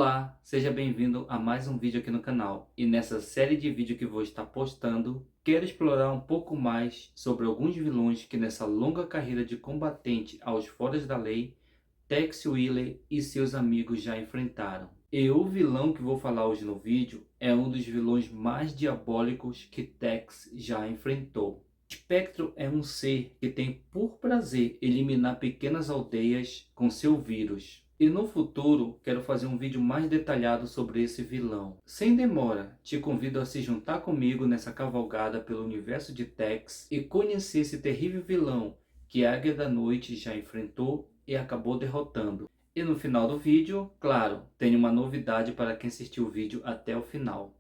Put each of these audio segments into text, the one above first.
Olá, seja bem-vindo a mais um vídeo aqui no canal. E nessa série de vídeos que vou estar postando, quero explorar um pouco mais sobre alguns vilões que nessa longa carreira de combatente aos foras da lei, Tex Willer e seus amigos já enfrentaram. E o vilão que vou falar hoje no vídeo é um dos vilões mais diabólicos que Tex já enfrentou. Espectro é um ser que tem por prazer eliminar pequenas aldeias com seu vírus. E no futuro quero fazer um vídeo mais detalhado sobre esse vilão. Sem demora, te convido a se juntar comigo nessa cavalgada pelo universo de Tex e conhecer esse terrível vilão que a Águia da Noite já enfrentou e acabou derrotando. E no final do vídeo, claro, tem uma novidade para quem assistiu o vídeo até o final.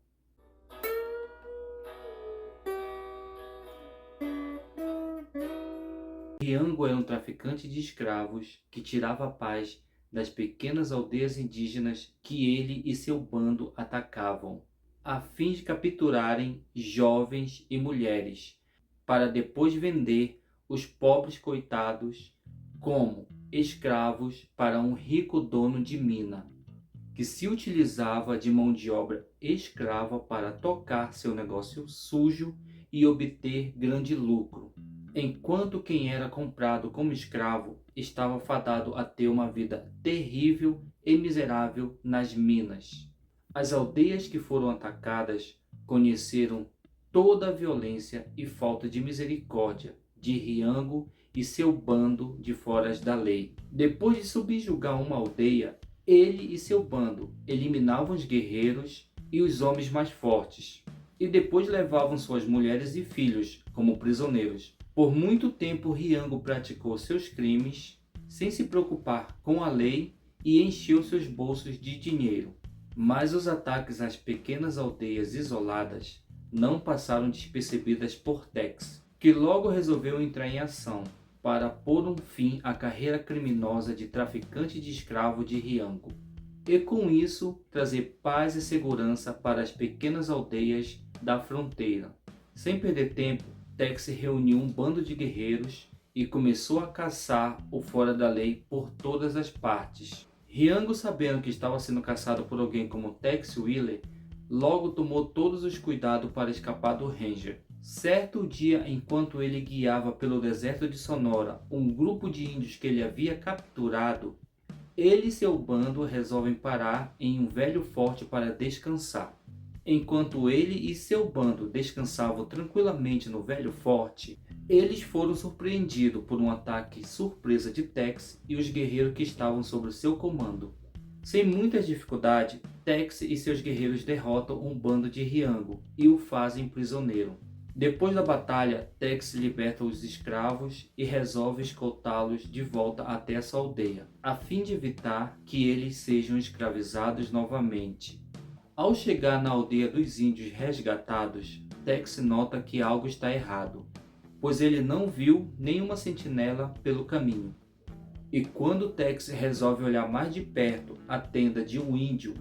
Ryango era um traficante de escravos que tirava a paz das pequenas aldeias indígenas que ele e seu bando atacavam, a fim de capturarem jovens e mulheres, para depois vender os pobres coitados como escravos para um rico dono de mina, que se utilizava de mão de obra escrava para tocar seu negócio sujo e obter grande lucro, enquanto quem era comprado como escravo estava fadado a ter uma vida terrível e miserável nas minas. As aldeias que foram atacadas conheceram toda a violência e falta de misericórdia de Ryango e seu bando de foras da lei. Depois de subjugar uma aldeia, ele e seu bando eliminavam os guerreiros e os homens mais fortes, e depois levavam suas mulheres e filhos como prisioneiros. Por muito tempo, Ryango praticou seus crimes sem se preocupar com a lei e encheu seus bolsos de dinheiro. Mas os ataques às pequenas aldeias isoladas não passaram despercebidas por Tex, que logo resolveu entrar em ação para pôr um fim à carreira criminosa de traficante de escravo de Ryango, e com isso trazer paz e segurança para as pequenas aldeias da fronteira. Sem perder tempo, Tex reuniu um bando de guerreiros e começou a caçar o fora da lei por todas as partes. Ryango, sabendo que estava sendo caçado por alguém como Tex Willer, logo tomou todos os cuidados para escapar do Ranger. Certo dia, enquanto ele guiava pelo deserto de Sonora um grupo de índios que ele havia capturado, ele e seu bando resolvem parar em um velho forte para descansar. Enquanto ele e seu bando descansavam tranquilamente no velho forte, eles foram surpreendidos por um ataque surpresa de Tex e os guerreiros que estavam sob seu comando. Sem muitas dificuldades, Tex e seus guerreiros derrotam um bando de Ryango e o fazem prisioneiro. Depois da batalha, Tex liberta os escravos e resolve escoltá-los de volta até essa aldeia, a fim de evitar que eles sejam escravizados novamente. Ao chegar na aldeia dos índios resgatados, Tex nota que algo está errado, pois ele não viu nenhuma sentinela pelo caminho. E quando Tex resolve olhar mais de perto a tenda de um índio,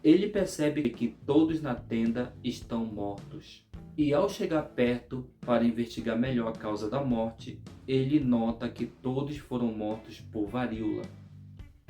ele percebe que todos na tenda estão mortos. E ao chegar perto para investigar melhor a causa da morte, ele nota que todos foram mortos por varíola.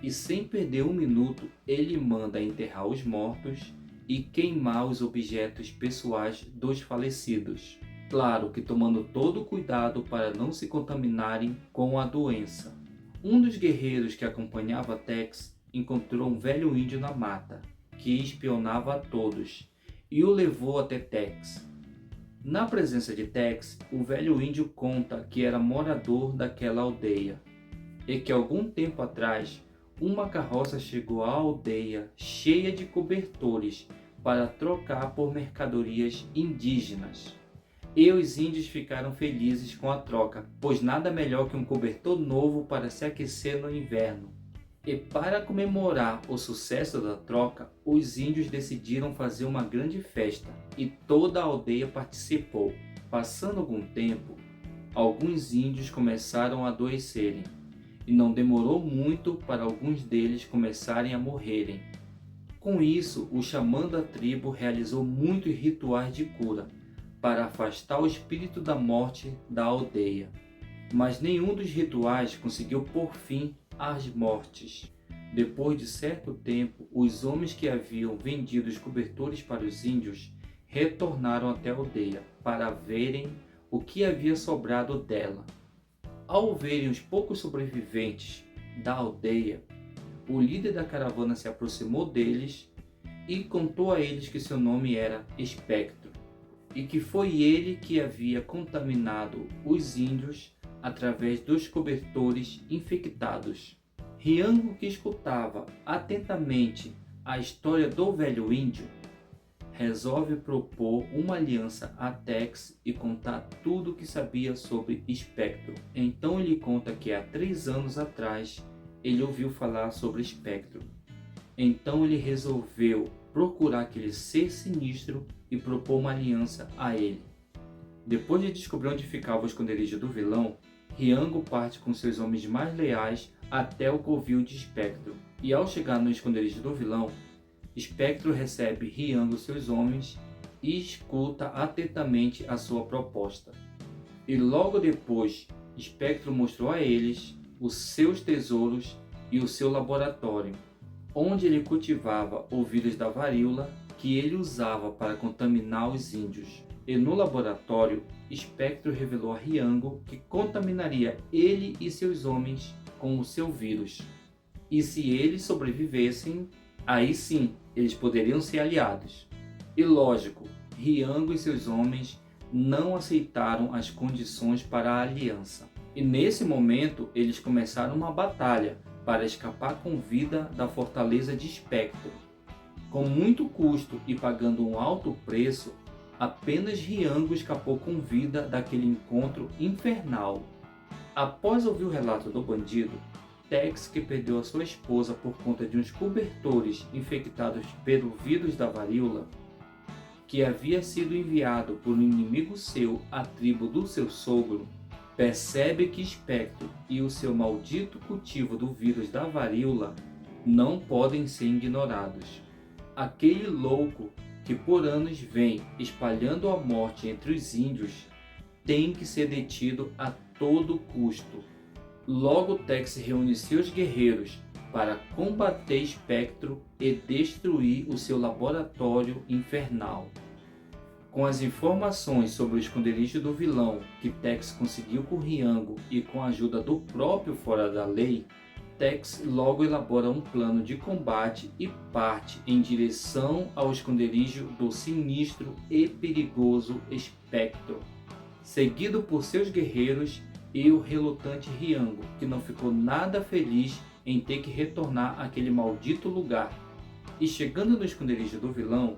E sem perder um minuto, ele manda enterrar os mortos e queimar os objetos pessoais dos falecidos. Claro que tomando todo o cuidado para não se contaminarem com a doença. Um dos guerreiros que acompanhava Tex encontrou um velho índio na mata, que espionava a todos, e o levou até Tex. Na presença de Tex, o velho índio conta que era morador daquela aldeia, e que algum tempo atrás, uma carroça chegou à aldeia cheia de cobertores para trocar por mercadorias indígenas. E os índios ficaram felizes com a troca, pois nada melhor que um cobertor novo para se aquecer no inverno. E para comemorar o sucesso da troca, os índios decidiram fazer uma grande festa e toda a aldeia participou. Passando algum tempo, alguns índios começaram a adoecerem. E não demorou muito para alguns deles começarem a morrerem. Com isso, o xamã da tribo realizou muitos rituais de cura para afastar o espírito da morte da aldeia. Mas nenhum dos rituais conseguiu pôr fim às mortes. Depois de certo tempo, os homens que haviam vendido os cobertores para os índios retornaram até a aldeia para verem o que havia sobrado dela. Ao verem os poucos sobreviventes da aldeia, o líder da caravana se aproximou deles e contou a eles que seu nome era Espectro e que foi ele que havia contaminado os índios através dos cobertores infectados. Ryango, que escutava atentamente a história do velho índio, resolve propor uma aliança a Tex e contar tudo o que sabia sobre Espectro. Então ele conta que há 3 anos atrás ele ouviu falar sobre Espectro. Então ele resolveu procurar aquele ser sinistro e propor uma aliança a ele. Depois de descobrir onde ficava o esconderijo do vilão, Ryango parte com seus homens mais leais até o covil de Espectro. E ao chegar no esconderijo do vilão, Espectro recebe Ryango e seus homens e escuta atentamente a sua proposta. E logo depois, Espectro mostrou a eles os seus tesouros e o seu laboratório, onde ele cultivava o vírus da varíola que ele usava para contaminar os índios. E no laboratório, Espectro revelou a Ryango que contaminaria ele e seus homens com o seu vírus. E se eles sobrevivessem, aí sim eles poderiam ser aliados. E lógico, Ryango e seus homens não aceitaram as condições para a aliança. E nesse momento eles começaram uma batalha para escapar com vida da fortaleza de Espectro. Com muito custo e pagando um alto preço, apenas Ryango escapou com vida daquele encontro infernal. Após ouvir o relato do bandido, Tex, que perdeu a sua esposa por conta de uns cobertores infectados pelo vírus da varíola, que havia sido enviado por um inimigo seu à tribo do seu sogro, percebe que Espectro e o seu maldito cultivo do vírus da varíola não podem ser ignorados. Aquele louco que por anos vem espalhando a morte entre os índios tem que ser detido a todo custo. Logo Tex reúne seus guerreiros para combater Espectro e destruir o seu laboratório infernal. Com as informações sobre o esconderijo do vilão que Tex conseguiu com Ryango e com a ajuda do próprio Fora da Lei, Tex logo elabora um plano de combate e parte em direção ao esconderijo do sinistro e perigoso Espectro, seguido por seus guerreiros e o relutante Ryango, que não ficou nada feliz em ter que retornar àquele maldito lugar. E chegando no esconderijo do vilão,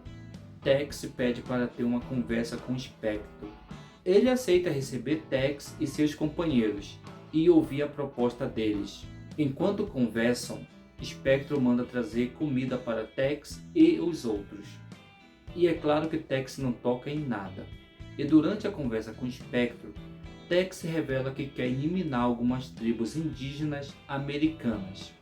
Tex pede para ter uma conversa com Espectro. Ele aceita receber Tex e seus companheiros e ouvir a proposta deles. Enquanto conversam, Espectro manda trazer comida para Tex e os outros. E é claro que Tex não toca em nada. E durante a conversa com Espectro, Tex revela que quer eliminar algumas tribos indígenas americanas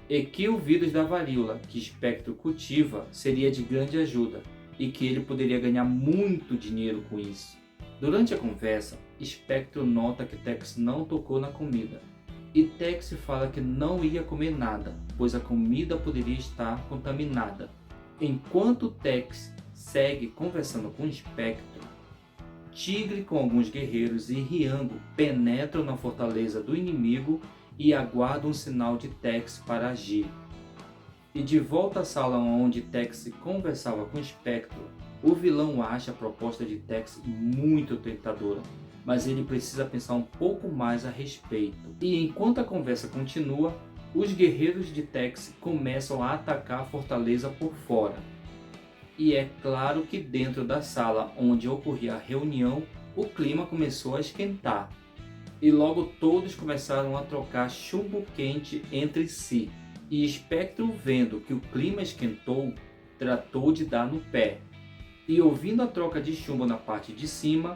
e que o vírus da varíola que Espectro cultiva seria de grande ajuda e que ele poderia ganhar muito dinheiro com isso. Durante a conversa, Espectro nota que Tex não tocou na comida e Tex fala que não ia comer nada, pois a comida poderia estar contaminada. Enquanto Tex segue conversando com Espectro, Tigre com alguns guerreiros e Ryango penetram na fortaleza do inimigo e aguardam um sinal de Tex para agir. E de volta à sala onde Tex conversava com Espectro, o vilão acha a proposta de Tex muito tentadora, mas ele precisa pensar um pouco mais a respeito. E enquanto a conversa continua, os guerreiros de Tex começam a atacar a fortaleza por fora. E é claro que dentro da sala onde ocorria a reunião, o clima começou a esquentar. E logo todos começaram a trocar chumbo quente entre si. E Espectro, vendo que o clima esquentou, tratou de dar no pé. E ouvindo a troca de chumbo na parte de cima,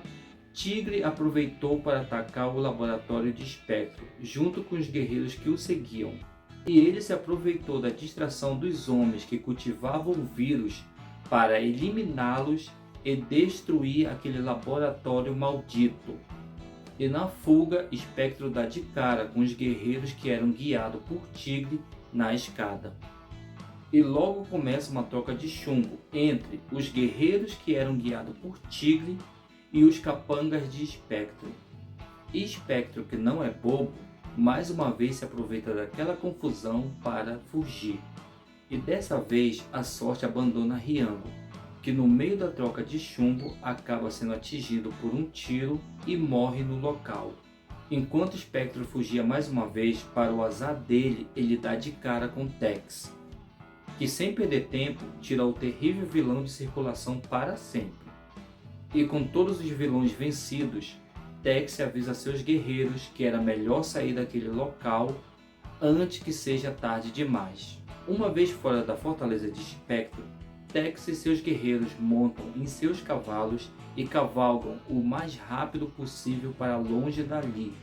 Tigre aproveitou para atacar o laboratório de Espectro, junto com os guerreiros que o seguiam. E ele se aproveitou da distração dos homens que cultivavam o vírus para eliminá-los e destruir aquele laboratório maldito. E na fuga, Espectro dá de cara com os guerreiros que eram guiados por Tigre na escada. E logo começa uma troca de chumbo entre os guerreiros que eram guiados por Tigre e os capangas de Espectro. E Espectro, que não é bobo, mais uma vez se aproveita daquela confusão para fugir. E dessa vez a sorte abandona Riango, que no meio da troca de chumbo acaba sendo atingido por um tiro e morre no local. Enquanto Espectro fugia mais uma vez, para o azar dele, ele dá de cara com Tex, que sem perder tempo tira o terrível vilão de circulação para sempre. E com todos os vilões vencidos, Tex avisa seus guerreiros que era melhor sair daquele local antes que seja tarde demais. Uma vez fora da fortaleza de Espectro, Tex e seus guerreiros montam em seus cavalos e cavalgam o mais rápido possível para longe dali,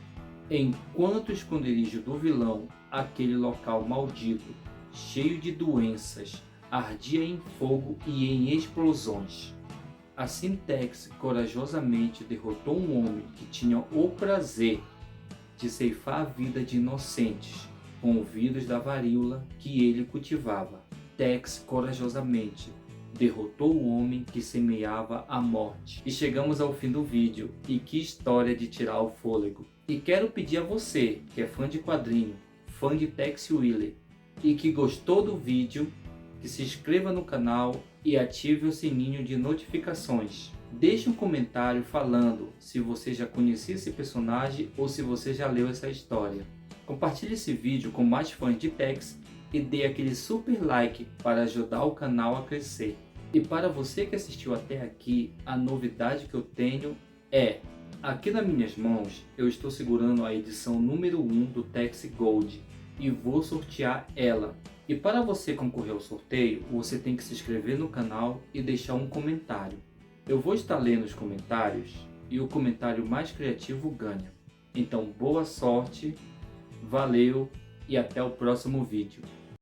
enquanto o esconderijo do vilão, aquele local maldito, cheio de doenças, ardia em fogo e em explosões. Assim Tex corajosamente derrotou um homem que tinha o prazer de ceifar a vida de inocentes com o vírus da varíola que ele cultivava. Tex corajosamente derrotou o homem que semeava a morte. E chegamos ao fim do vídeo, e que história de tirar o fôlego. E quero pedir a você, que é fã de quadrinho, fã de Tex Willer, e que gostou do vídeo, que se inscreva no canal e ative o sininho de notificações. Deixe um comentário falando se você já conhecia esse personagem ou se você já leu essa história. Compartilhe esse vídeo com mais fãs de Tex e dê aquele super like para ajudar o canal a crescer. E para você que assistiu até aqui, a novidade que eu tenho é: aqui nas minhas mãos eu estou segurando a edição número 1 do Tex Gold e vou sortear ela. E para você concorrer ao sorteio, você tem que se inscrever no canal e deixar um comentário. Eu vou estar lendo os comentários e o comentário mais criativo ganha. Então boa sorte, valeu e até o próximo vídeo.